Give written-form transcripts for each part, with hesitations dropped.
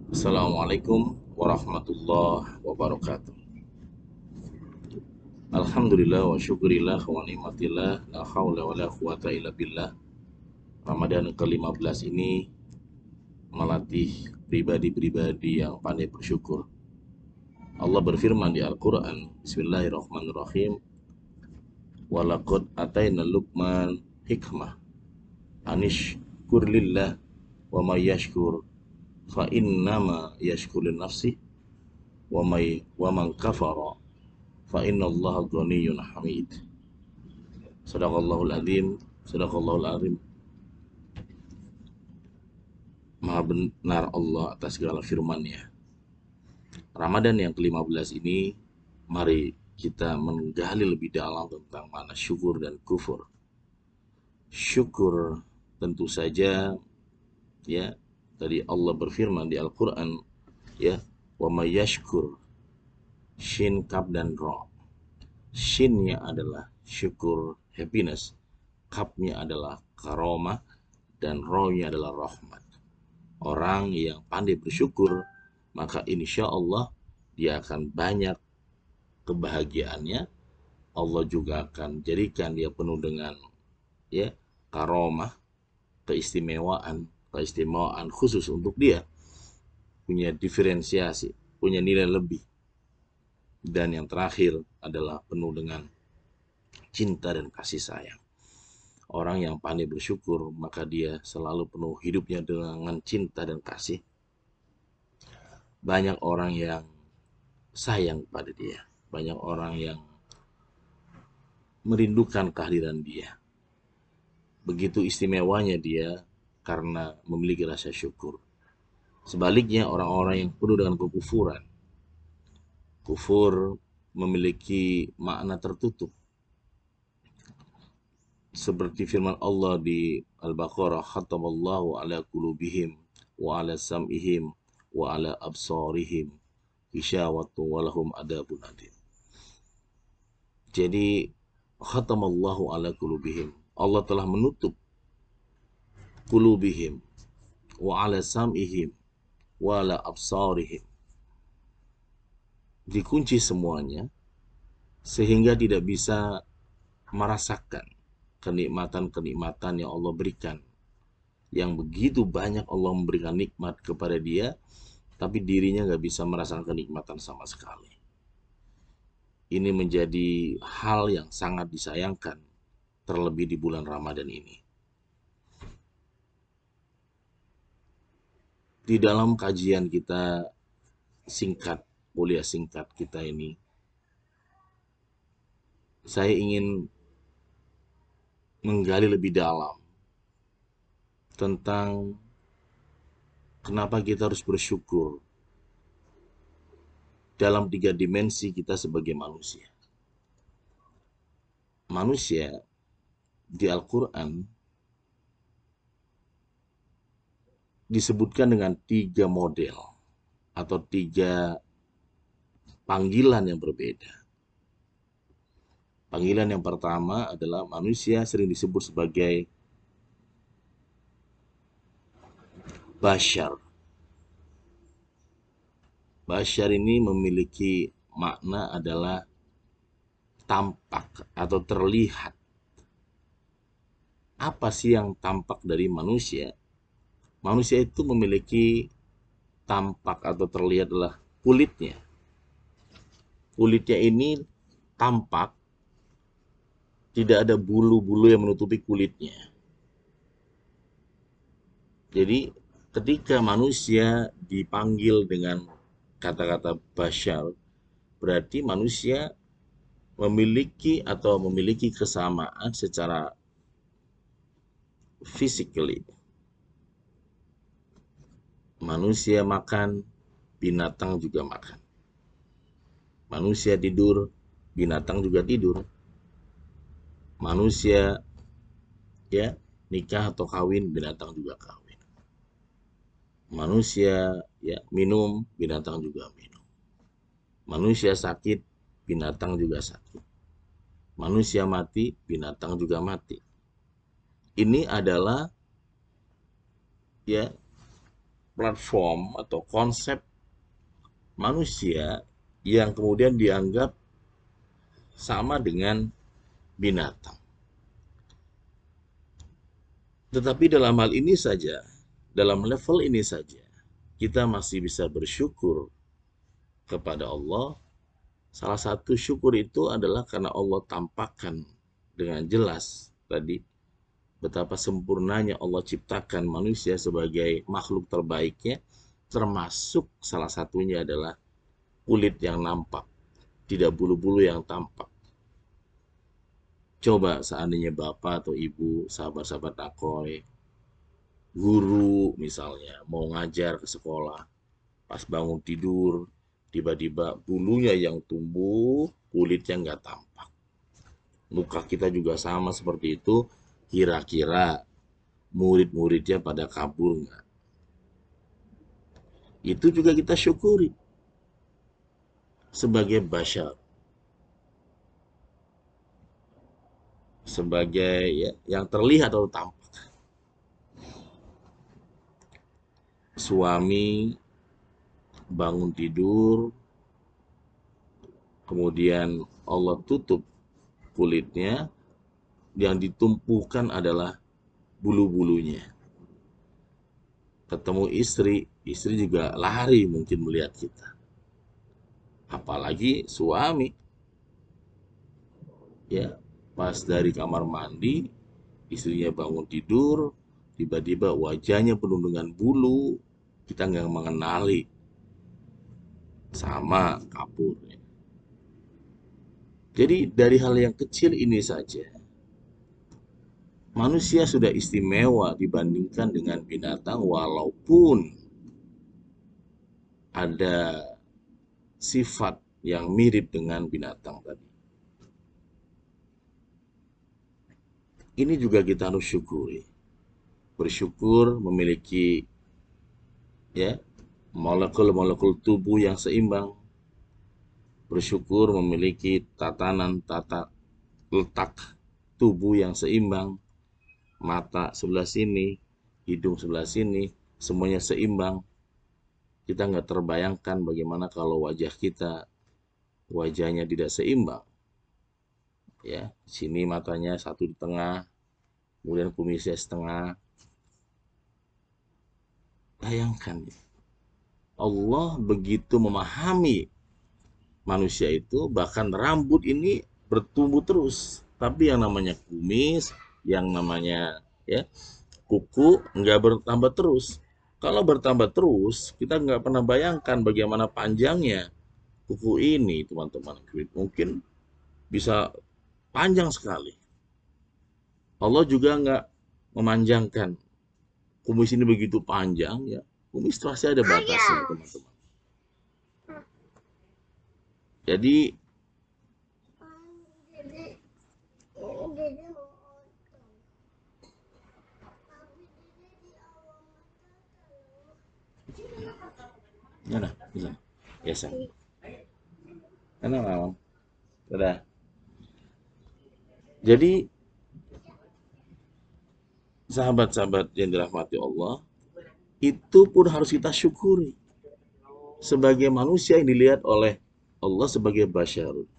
Assalamualaikum warahmatullahi wabarakatuh. Alhamdulillah wa syukurillah wa ni'matillah la hawla wa la quwata illa billah. Ramadan ke-15 ini melatih pribadi-pribadi yang pandai bersyukur. Allah berfirman di Al-Quran, Bismillahirrahmanirrahim, walaqad ataina Luqman hikmah anish kurlillah wa may yashkur fa innama yashkur li nafsi wa man kafara fa innallaha ghaniyyun hamid. Sadaqallahul azim, sadaqallahul azim. Maha benar Allah atas segala firman-Nya. Ramadan yang ke-15 ini, mari kita menggali lebih dalam tentang makna syukur dan kufur. Syukur tentu saja, ya, tadi Allah berfirman di Al-Qur'an, ya, wa may yashkur, shin, kaf dan ro. Shinnya adalah syukur, happiness, kapnya adalah karomah, dan rohnya adalah rahmat. Orang yang pandai bersyukur, maka insya Allah dia akan banyak kebahagiaannya. Allah juga akan jadikan dia penuh dengan, ya, karomah, keistimewaan khusus untuk dia, punya diferensiasi, punya nilai lebih. Dan yang terakhir adalah penuh dengan cinta dan kasih sayang. Orang yang pandai bersyukur, maka dia selalu penuh hidupnya dengan cinta dan kasih. Banyak orang yang sayang pada dia. Banyak orang yang merindukan kehadiran dia. Begitu istimewanya dia karena memiliki rasa syukur. Sebaliknya orang-orang yang penuh dengan kekufuran. Kufur memiliki makna tertutup. Seperti firman Allah di Al-Baqarah, khatamallahu ala qulubihim wa ala sam'ihim wa ala absarihim hisyawatu walahum adabun adim. Jadi khatamallahu ala qulubihim, Allah telah menutup qulubihim wa ala sam'ihim wa ala absarihim, dikunci semuanya sehingga tidak bisa merasakan kenikmatan-kenikmatan yang Allah berikan. Yang begitu banyak Allah memberikan nikmat kepada dia, tapi dirinya gak bisa merasakan kenikmatan sama sekali. Ini menjadi hal yang sangat disayangkan, terlebih di bulan Ramadan ini. Di dalam kajian kita singkat, kuliah singkat kita ini, saya ingin menggali lebih dalam tentang kenapa kita harus bersyukur dalam 3 dimensi kita sebagai manusia. Manusia di Al-Quran disebutkan dengan 3 model atau 3 panggilan yang berbeda. Panggilan yang pertama adalah manusia sering disebut sebagai bashar. Bashar ini memiliki makna adalah tampak atau terlihat. Apa sih yang tampak dari manusia? Manusia itu memiliki tampak atau terlihat adalah kulitnya. Kulitnya ini tampak, tidak ada bulu-bulu yang menutupi kulitnya. Jadi ketika manusia dipanggil dengan kata-kata bashar, berarti manusia memiliki kesamaan secara physically. Manusia makan, binatang juga makan. Manusia tidur, binatang juga tidur. Manusia, ya, nikah atau kawin, binatang juga kawin. Manusia, ya, minum, binatang juga minum. Manusia sakit, binatang juga sakit. Manusia mati, binatang juga mati. Ini adalah, ya, platform atau konsep manusia yang kemudian dianggap sama dengan binatang. Tetapi dalam hal ini saja, dalam level ini saja, kita masih bisa bersyukur kepada Allah. Salah satu syukur itu adalah karena Allah tampakkan dengan jelas tadi betapa sempurnanya Allah ciptakan manusia sebagai makhluk terbaiknya, termasuk salah satunya adalah kulit yang nampak, tidak bulu-bulu yang tampak. Coba seandainya bapak atau ibu, sahabat-sahabat Akoy, guru misalnya, mau ngajar ke sekolah, pas bangun tidur, tiba-tiba bulunya yang tumbuh, kulitnya nggak tampak. Muka kita juga sama seperti itu, kira-kira murid-muridnya pada kabur nggak? Itu juga kita syukuri sebagai bashar, sebagai ya, yang terlihat atau tampak. Suami bangun tidur, kemudian Allah tutup kulitnya, yang ditumpukan adalah bulu-bulunya. Ketemu istri juga lari mungkin melihat kita. Apalagi suami, ya, pas dari kamar mandi, istrinya bangun tidur, tiba-tiba wajahnya penuh dengan bulu, kita nggak mengenali, sama kabur. Jadi dari hal yang kecil ini saja, manusia sudah istimewa dibandingkan dengan binatang walaupun ada sifat yang mirip dengan binatang tadi. Ini juga kita harus syukuri. Bersyukur memiliki ya molekul-molekul tubuh yang seimbang. Bersyukur memiliki tatanan tata letak tubuh yang seimbang. Mata sebelah sini, hidung sebelah sini, semuanya seimbang. Kita nggak terbayangkan bagaimana kalau wajah kita, wajahnya tidak seimbang. Ya, sini matanya satu di tengah, kemudian kumisnya setengah. Bayangkan, Allah begitu memahami manusia itu, bahkan rambut ini bertumbuh terus. Tapi yang namanya kumis, yang namanya ya kuku nggak bertambah terus. Kalau bertambah terus, kita nggak pernah bayangkan bagaimana panjangnya kuku ini, teman-teman. Mungkin bisa panjang sekali. Allah juga nggak memanjangkan kumis ini begitu panjang ya. Kumis pasti ada batasnya, teman-teman. Jadi mana? Bisa. Biasa. Kenapa, Mam? Udah. Jadi sahabat-sahabat yang dirahmati Allah, itu pun harus kita syukuri. Sebagai manusia yang dilihat oleh Allah sebagai basyarun.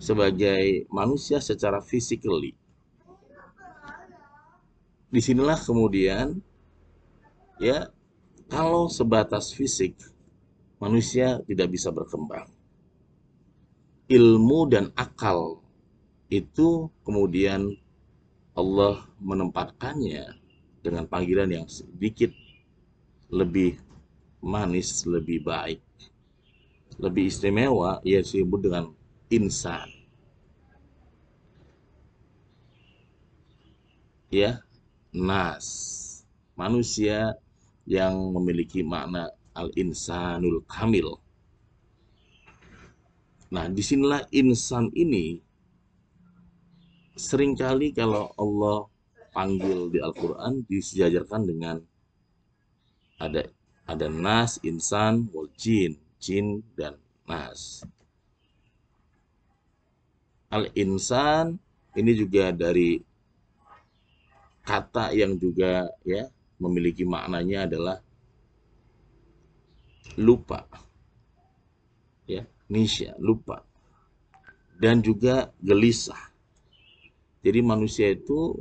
Sebagai manusia secara physically. Disinilah kemudian, ya, kalau sebatas fisik, manusia tidak bisa berkembang. Ilmu dan akal itu kemudian Allah menempatkannya dengan panggilan yang sedikit lebih manis, lebih baik, lebih istimewa, ia disebut dengan insan. Ya, nas, manusia yang memiliki makna al-insanul kamil. Nah, disinilah insan ini seringkali kalau Allah panggil di Al-Quran disejajarkan dengan ada nas, insan, wal jin, jin dan nas. Al-insan ini juga dari kata yang juga ya memiliki maknanya adalah lupa, ya, nisya, lupa, dan juga gelisah. Jadi manusia itu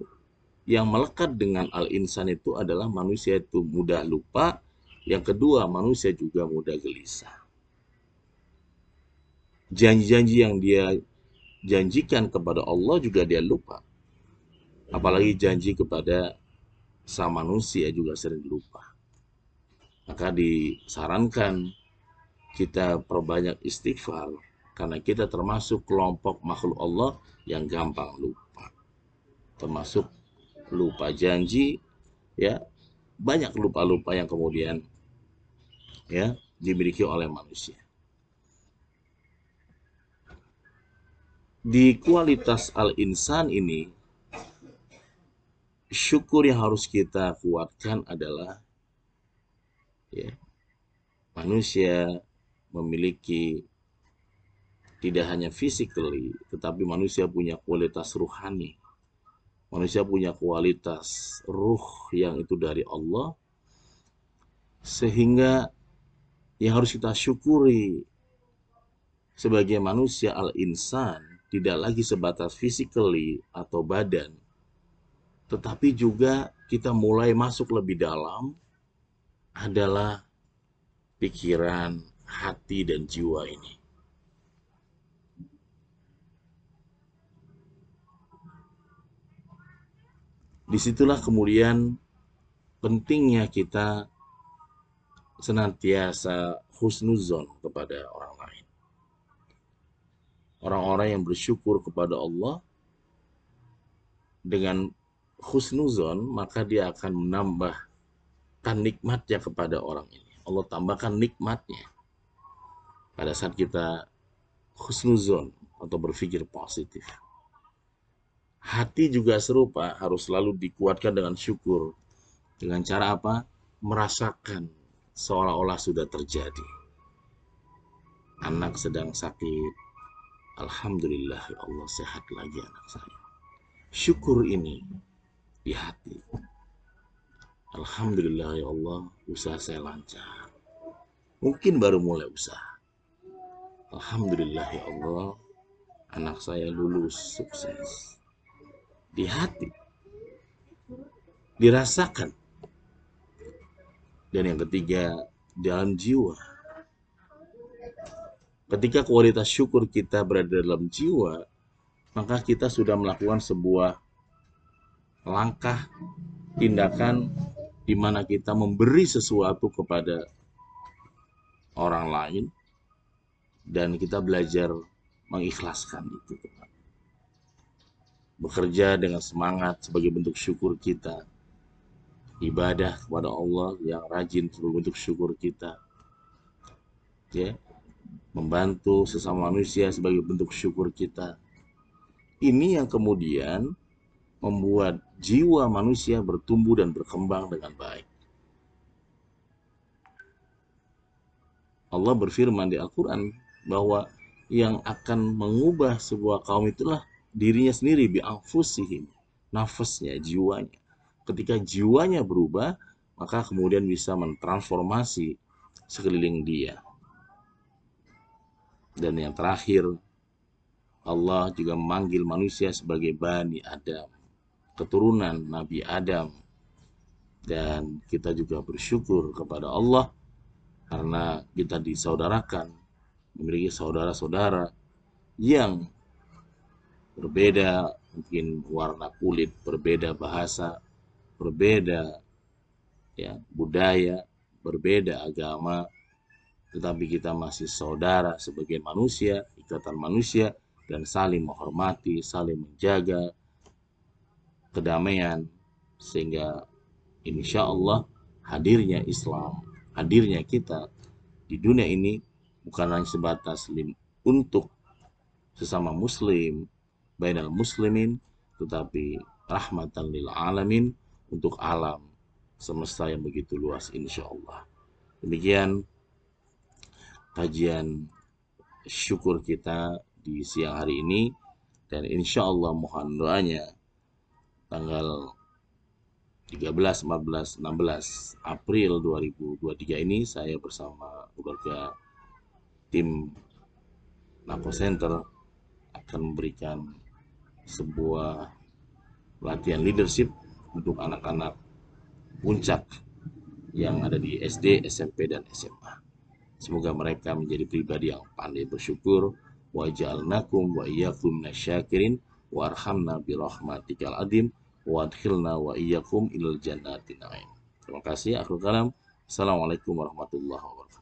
yang melekat dengan al-insan itu adalah manusia itu mudah lupa, yang kedua manusia juga mudah gelisah. Janji-janji yang dia janjikan kepada Allah juga dia lupa. Apalagi janji kepada sama manusia juga sering lupa. Maka disarankan kita perbanyak istighfar karena kita termasuk kelompok makhluk Allah yang gampang lupa. Termasuk lupa janji, ya, banyak lupa-lupa yang kemudian ya dimiliki oleh manusia. Di kualitas al-insan ini, syukur yang harus kita kuatkan adalah ya, manusia memiliki tidak hanya physically, tetapi manusia punya kualitas ruhani. Manusia punya kualitas ruh yang itu dari Allah, sehingga yang harus kita syukuri sebagai manusia al-insan tidak lagi sebatas physically atau badan, tetapi juga kita mulai masuk lebih dalam adalah pikiran, hati, dan jiwa ini. Disitulah kemudian pentingnya kita senantiasa husnuzon kepada orang lain. Orang-orang yang bersyukur kepada Allah dengan husnuzon, maka dia akan menambahkan nikmatnya kepada orang ini. Allah tambahkan nikmatnya pada saat kita husnuzon atau berpikir positif. Hati juga serupa, harus selalu dikuatkan dengan syukur. Dengan cara apa? Merasakan seolah-olah sudah terjadi. Anak sedang sakit, alhamdulillah ya Allah sehat lagi anak saya. Syukur ini di hati. Alhamdulillah ya Allah usaha saya lancar. Mungkin baru mulai usaha. Alhamdulillah ya Allah anak saya lulus sukses. Di hati, dirasakan. Dan yang ketiga, dalam jiwa. Ketika kualitas syukur kita berada dalam jiwa, maka kita sudah melakukan sebuah langkah, tindakan di mana kita memberi sesuatu kepada orang lain dan kita belajar mengikhlaskan itu. Bekerja dengan semangat sebagai bentuk syukur kita. Ibadah kepada Allah yang rajin sebagai bentuk syukur kita. Ya, membantu sesama manusia sebagai bentuk syukur kita. Ini yang kemudian membuat jiwa manusia bertumbuh dan berkembang dengan baik. Allah berfirman di Al-Quran bahwa yang akan mengubah sebuah kaum itulah dirinya sendiri, bi'anfusihim, nafasnya, jiwanya. Ketika jiwanya berubah, maka kemudian bisa mentransformasi sekeliling dia. Dan yang terakhir, Allah juga memanggil manusia sebagai Bani Adam, keturunan Nabi Adam. Dan kita juga bersyukur kepada Allah karena kita disaudarakan, memiliki saudara-saudara yang berbeda, mungkin warna kulit, berbeda bahasa, berbeda ya budaya, berbeda agama, tetapi kita masih saudara sebagai manusia, ikatan manusia, dan saling menghormati, saling menjaga kedamaian, sehingga insya Allah hadirnya Islam, hadirnya kita di dunia ini bukan hanya sebatas untuk sesama muslim, bainal muslimin, tetapi rahmatan lil alamin, untuk alam semesta yang begitu luas insya Allah. Demikian kajian syukur kita di siang hari ini, dan insya Allah mohon doanya tanggal 13, 14, 16 April 2023 ini saya bersama keluarga tim Nako Center akan memberikan sebuah pelatihan leadership untuk anak-anak puncak yang ada di SD, SMP, dan SMA. Semoga mereka menjadi pribadi yang pandai bersyukur. Wa ja'alnakum wa iyyakum minasyakirin wa arhamna bi rahmatikal adim wa adkhilna wa iyyakum ilal jannatin na'im. Terima kasih. Akhirul kalam. Assalamualaikum warahmatullahi wabarakatuh.